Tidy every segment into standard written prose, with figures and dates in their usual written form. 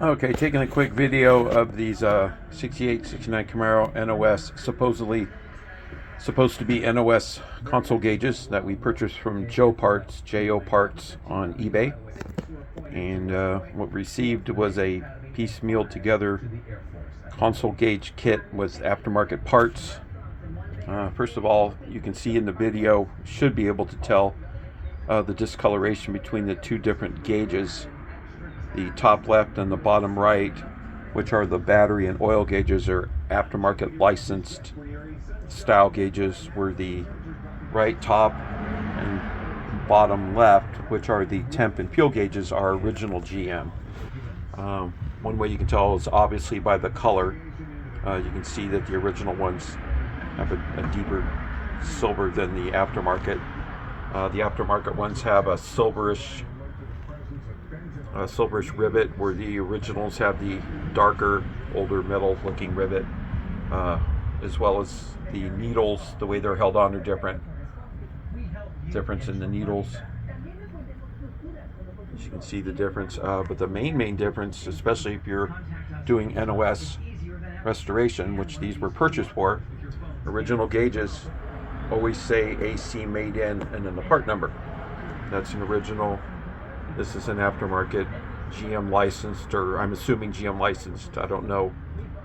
Okay, taking a quick video of these 68, 69 Camaro NOS, supposed to be NOS console gauges that we purchased from Joe Parts, J-O Parts on eBay. And what we received was a piecemealed together console gauge kit with aftermarket parts. First of all, you can see in the video, should be able to tell the discoloration between the two different gauges. The top left and the bottom right, which are the battery and oil gauges, are aftermarket licensed style gauges, where the right top and bottom left, which are the temp and fuel gauges, are original GM. One way you can tell is obviously by the color. You can see that the original ones have a deeper silver than the aftermarket. The aftermarket ones have a silverish rivet, where the originals have the darker, older metal looking rivet, as well as the needles. The way they're held on are different. Difference in the needles, as you can see the difference, but the main difference, especially if you're doing NOS restoration, which these were purchased for, original gauges always say AC made in and then the part number. That's an original. This is an aftermarket, GM licensed, or I'm assuming GM licensed. I don't know.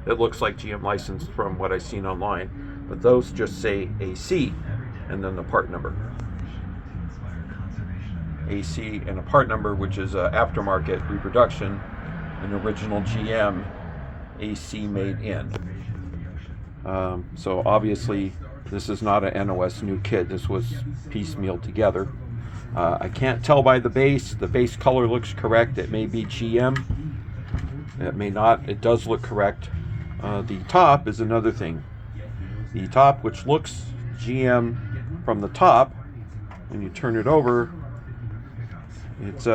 It looks like GM licensed from what I've seen online, but those just say AC and then the part number. AC and a part number, which is aftermarket reproduction, an original GM, AC made in. So obviously this is not an NOS new kit. This was piecemealed together. I can't tell by the base. The base color looks correct. It may be GM. It may not. It does look correct. The top is another thing. The top, which looks GM from the top, when you turn it over, it's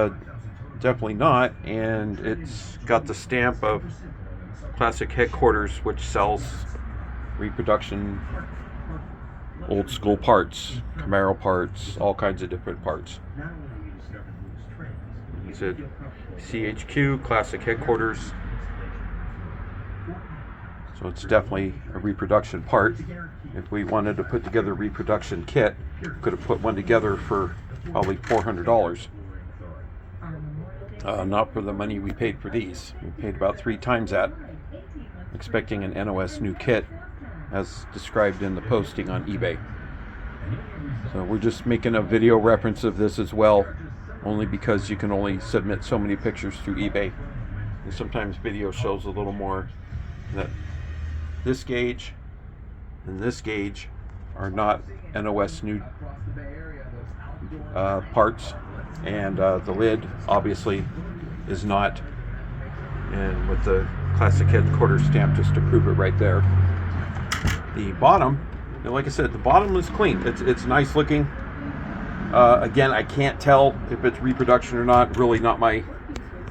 definitely not. And it's got the stamp of Classic Headquarters, which sells reproduction old school parts, Camaro parts, all kinds of different parts. He said CHQ, Classic Headquarters. So it's definitely a reproduction part. If we wanted to put together a reproduction kit, we could have put one together for probably $400. Not for the money we paid for these. We paid about 3 times that, expecting an NOS new kit, as described in the posting on eBay. So we're just making a video reference of this as well, only because you can only submit so many pictures through eBay, and sometimes video shows a little more. That this gauge and this gauge are not NOS new parts, and the lid obviously is not, and with the Classic Headquarters stamp just to prove it right there. The bottom, like I said, the bottom is clean. It's nice looking. Again, I can't tell if it's reproduction or not. Really not my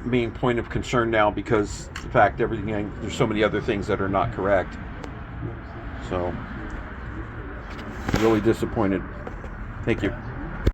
main point of concern now, because the fact there's so many other things that are not correct. So, really disappointed. Thank you.